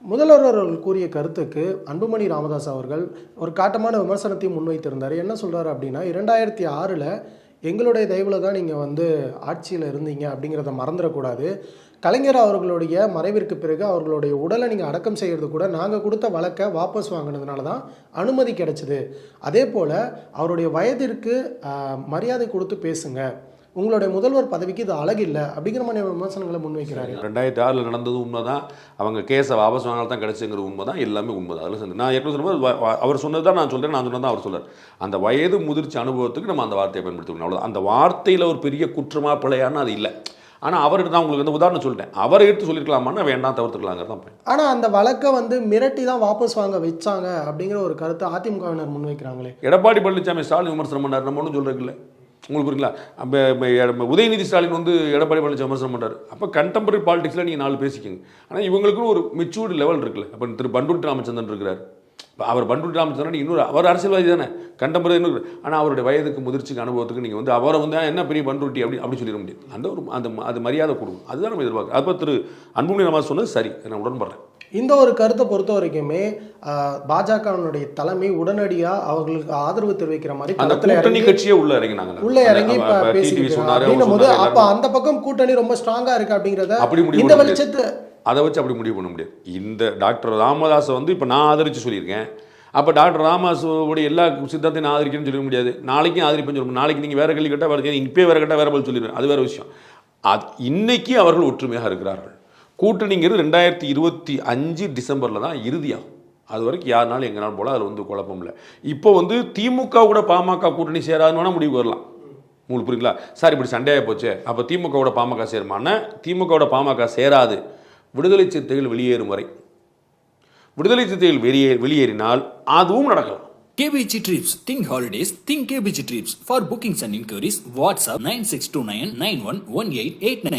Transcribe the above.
முதல்வர் அவர்கள் கூறிய கருத்துக்கு அன்புமணி ராமதாஸ் அவர்கள் ஒரு காட்டமான விமர்சனத்தையும் முன்வைத்திருந்தார். என்ன சொல்கிறார் அப்படின்னா, 2006 எங்களுடைய தயவில் தான் நீங்கள் ஆட்சியில் இருந்தீங்க அப்படிங்கிறத மறந்துடக்கூடாது. கலைஞர் அவர்களுடைய மறைவிற்கு பிறகு அவர்களுடைய உடலை நீங்கள் அடக்கம் செய்கிறது கூட நாங்கள் கொடுத்த வழக்கை வாபஸ் வாங்கினதுனால தான் அனுமதி கிடைச்சிது. அதே போல் அவருடைய வயதிற்கு மரியாதை கொடுத்து பேசுங்க, உங்களுடைய முதல்வர் பதவிக்கு இது அழகில்லை அப்படிங்கிற மாதிரி விமர்சனங்களை முன்வைக்கிறாரு. 2006 நடந்தது உண்மைதான், அவங்க கேஸை வாபஸ் வாங்கினால தான் கிடைச்சுங்கிற உண்மை தான், எல்லாமே உண்மை தான். அதில் நான் ஏற்கனவே சொல்லும்போது அவர் சொன்னது தான் நான் சொல்கிறேன், நான் சொன்னது தான் அவர் சொல்கிறார். அந்த வயது முதிர்ச்சி அனுபவத்துக்கு நம்ம அந்த வார்த்தையை பயன்படுத்திக்கணும், அவ்வளோ. அந்த வார்த்தையில் ஒரு பெரிய குற்றமாக பிழையான்னு அது இல்லை. ஆனால் அவர்கிட்ட தான் உங்களுக்கு உதாரணம் சொல்லிட்டேன், அவரை எடுத்து சொல்லியிருக்கலாமான்னா வேண்டாம், தவிர்த்துக்கலாங்கிறது தான். ஆனால் அந்த வழக்கை மிரட்டி தான் வாபஸ் வாங்க வச்சாங்க அப்படிங்கிற ஒரு கருத்தை அதிமுகவினர் முன்வைக்கிறாங்களே. எடப்பாடி பழனிசாமி ஸ்டாலின் விமர்சனம் பண்ணார், நம்ம ஒன்றும் சொல்கிறதில்ல. உங்களுக்கு புரியுங்களா? உதயநிதி ஸ்டாலின் எடப்பாடி பழனிசாமி விமர்சனம் பண்ணுறாரு. அப்போ கண்டெம்பரரி பாலிடிக்ஸில் நீங்கள் 4 பேசிக்கோங்க. ஆனால் இவங்களுக்குன்னு ஒரு மெச்சூர்டு லெவல் இருக்குல்ல. அப்போ திரு பண்டூட்டி ராமச்சந்திரன் இருக்கிறார். அவர் பண்டூட்டி ராமச்சந்திரன் இன்னொரு அவர் அரசியல்வாதி தானே, கண்டெம்பரரி இன்னொரு. ஆனால் அவருடைய வயதுக்கு முதிர்ச்சிக்கு அனுபவத்துக்கு நீங்கள் அவரை என்ன பெரிய பண்டூட்டி அப்படி சொல்லிட முடியாது. அது மரியாதை கொடுக்கும், அதுதான் நம்ம எதிர்பார்க்குறோம். அப்போ திரு அன்புமணி ராமதாஸ் சொன்னது சரி, நான் உடன்படுறேன். இந்த ஒரு கருத்தை பொறுத்த வரைக்குமே பாஜகவினுடைய தலைமை உடனடியாக அவர்களுக்கு ஆதரவு தெரிவிக்கிற மாதிரி கூட்டணி கட்சியே உள்ள இறங்கி பேசிட்டு அப்ப அந்த பக்கம் கூட்டணி ரொம்ப ஸ்ட்ராங்கா இருக்கு அப்படிங்கறத இந்த வெளிச்சத்தை அதை வச்சு அப்படி முடிவு பண்ண முடியாது. இந்த டாக்டர் ராமதாஸை இப்போ நான் ஆதரித்து சொல்லியிருக்கேன். அப்போ டாக்டர் ராமதாஸோடைய எல்லா சித்தாந்தையும் நான் ஆதரிக்கணும்னு சொல்ல முடியாது. நாளைக்கும் ஆதரிப்பேன்னு சொல்ல, நாளைக்கு நீங்கள் வேறு கேள்வி கேட்டால் வேறு, இப்போயே வேறு கேட்டால் வேறு பதில் சொல்லிடுவேன், அது வேறு விஷயம். இன்னைக்கு அவர்கள் ஒற்றுமையாக இருக்கிறார்கள். கூட்டணிங்கிறது 2025 டிசம்பரில் தான் இறுதியாகும். அது வரைக்கும் யாருனாலும் எங்கனாலும் போல அதில் குழப்பம் இல்லை. இப்போ திமுக கூட பாமக கூட்டணி சேராதுன்னு வேணால் முடிவு வரலாம். உங்களுக்கு புரியுங்களா? சார் இப்படி சண்டையாக போச்சு, அப்போ திமுகவோட பாமக சேருமானா? திமுகவோட பாமக சேராது, விடுதலை சிறுத்தைகள் வெளியேறும் வரை. விடுதலை சிறுத்தைகள் வெளியேறினால் அதுவும் நடக்கலாம். KBG Trips. Think holidays. Think KBG Trips. For bookings and inquiries, WhatsApp 9629 911889.